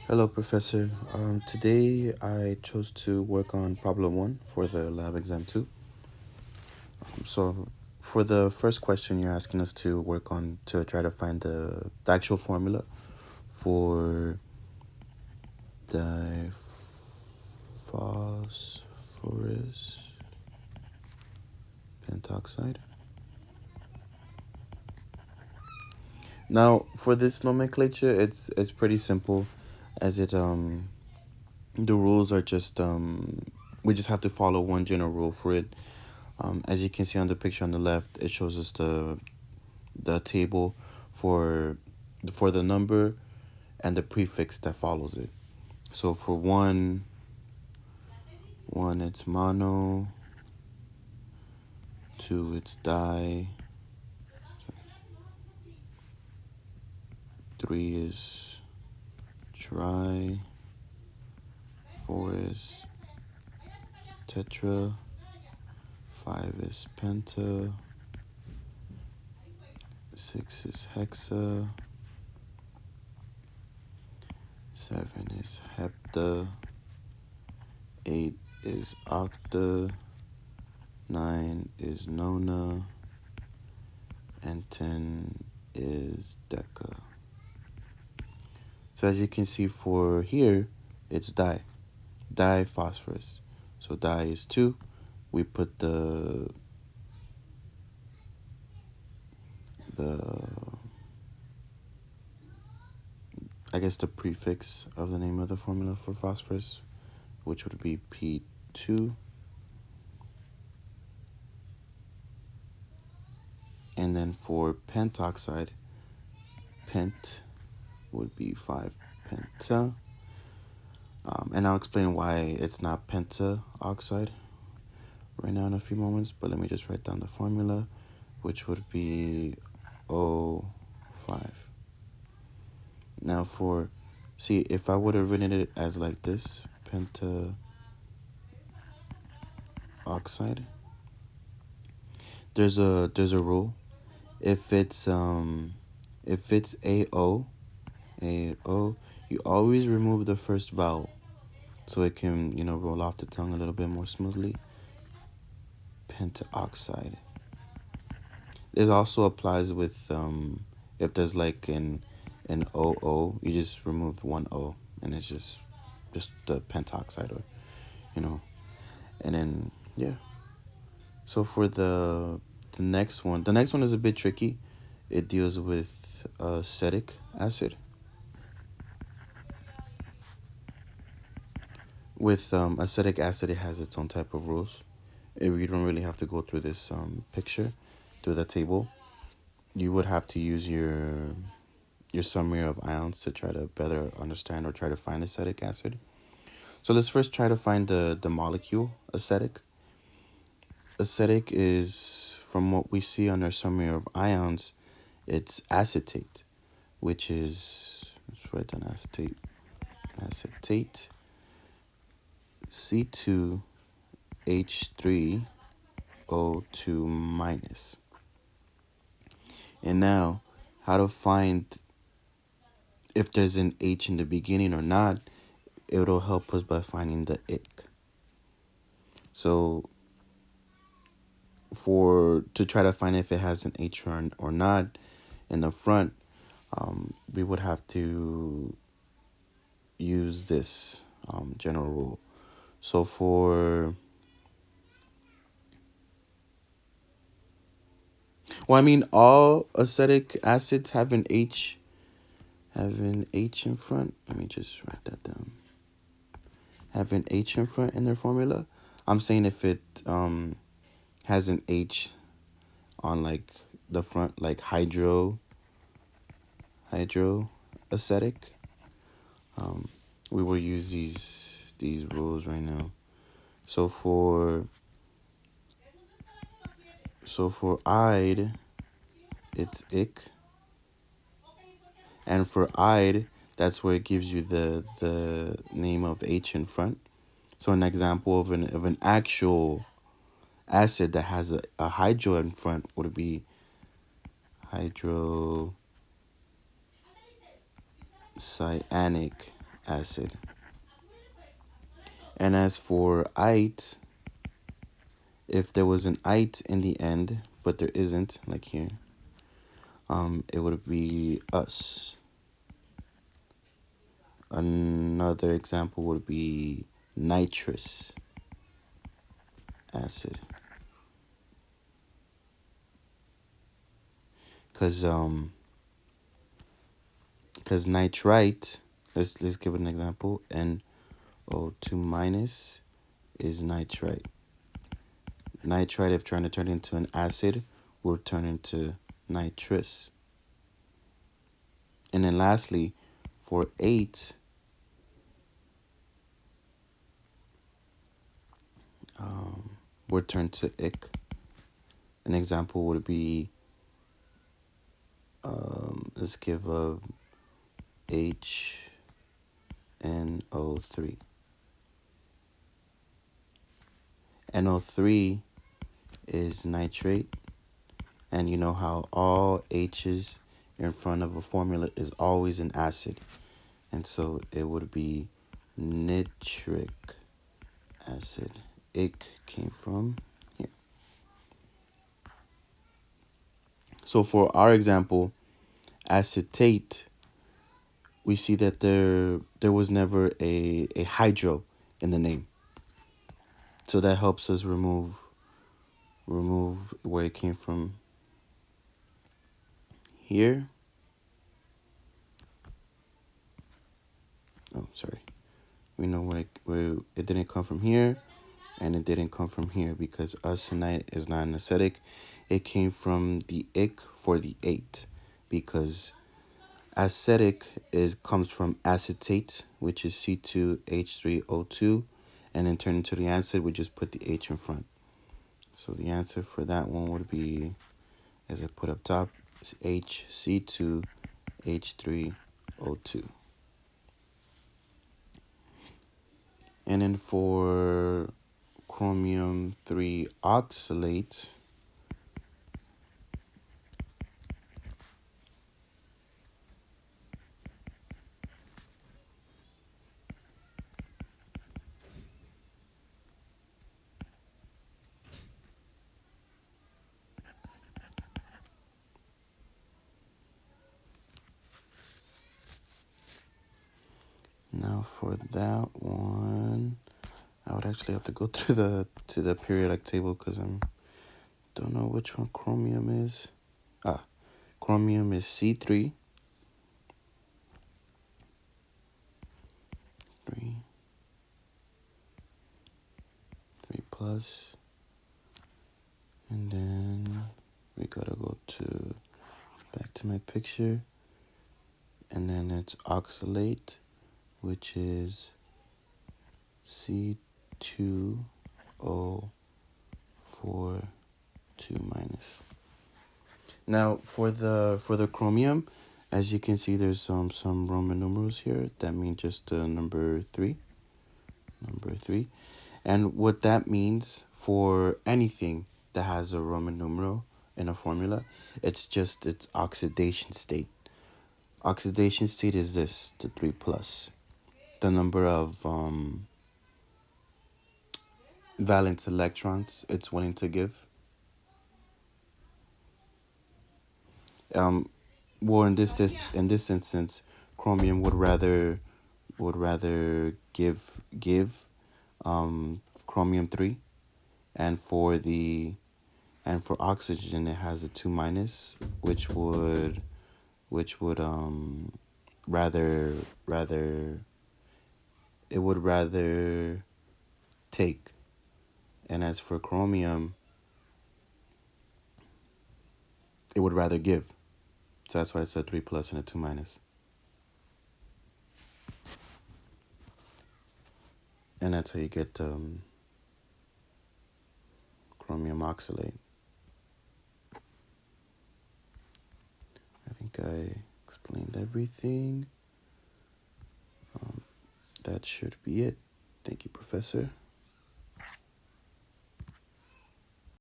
Hello, Professor. Today I chose to work on problem one for the lab exam two. So, for the first question, you're asking us to work on to try to find the actual formula for diphosphorus pentoxide. Now, for this nomenclature, it's pretty simple, as the rules are just we just have to follow one general rule for it. As you can see on the picture on the left, it shows us the table for the number and the prefix that follows it. So for one it's mono, two it's di, three is tri, four is tetra, five is penta, six is hexa, seven is hepta, eight is octa, nine is nona, and 10 is deca. So as you can see for here, it's diphosphorus. So di is 2. We put the I guess the prefix of the name of the formula for phosphorus, which would be P2. And then for pentoxide, pent would be 5 penta. And I'll explain why it's not pentaoxide right now in a few moments, but let me just write down the formula, which would be O5. Now see, if I would have written it as like this, pentaoxide, there's a rule. If it's AO, you always remove the first vowel so it can, roll off the tongue a little bit more smoothly. Pentaoxide. This also applies with if there's like an OO, you just remove one O and it's just the pentoxide, or and then yeah. So for the next one is a bit tricky. It deals with acetic acid. With acetic acid, it has its own type of rules. You don't really have to go through this picture, through the table. You would have to use your summary of ions to try to better understand or try to find acetic acid. So let's first try to find the molecule acetic. Acetic is, from what we see on our summary of ions, it's acetate, which is, let's write down acetate, C2H3O2 minus. And now, how to find if there's an H in the beginning or not, it'll help us by finding the ick. So to try to find if it has an H or not in the front, we would have to use this general rule. So all acetic acids have an H in front. Let me just write that down. Have an H in front in their formula. I'm saying if it has an H on like the front, like hydroacetic. We will use these rules right now. So for ide, it's ick, and for ide, that's where it gives you the name of H in front. So an example of an actual acid that has a hydro in front would be hydrocyanic acid. And as for ite, if there was an ite in the end, but there isn't, like here, it would be us. Another example would be nitrous acid. Because nitrite, let's give it an example. NO2 minus is nitrite. Nitrite, if trying to turn into an acid, will turn into nitrous. And then lastly, for 8, would turn to ick. An example would be, let's give a HNO3. NO3 is nitrate, and you know how all H's in front of a formula is always an acid, and so it would be nitric acid. Ick came from here. So for our example, acetate, we see that there was never a hydro in the name. So that helps us remove where it came from here. Oh, sorry. We know where it didn't come from here, and it didn't come from here because austenite is not an acidic. It came from the ick for the 8 because acetic comes from acetate, which is C2H3O2, and then turn into the acid, we just put the H in front. So the answer for that one would be, as I put up top, is HC2H3O2. And then for chromium 3 oxalate, now for that one, I would actually have to go through the periodic table because I don't know which one chromium is. Chromium is C3, 3 plus, and then we gotta go back to my picture, and then it's oxalate, which is C2O4 2 minus. Now for the chromium, as you can see, there's some Roman numerals here that mean just number 3, and what that means for anything that has a Roman numeral in a formula, it's just its oxidation state. Oxidation state is this, the 3 plus, the number of valence electrons it's willing to give. Well, in this instance, chromium would rather give chromium 3, and for oxygen it has a 2 minus, which would rather it would rather take, and as for chromium, it would rather give. So that's why it's a 3 plus and a 2 minus. And that's how you get chromium oxalate. I think I explained everything. That should be it. Thank you, Professor.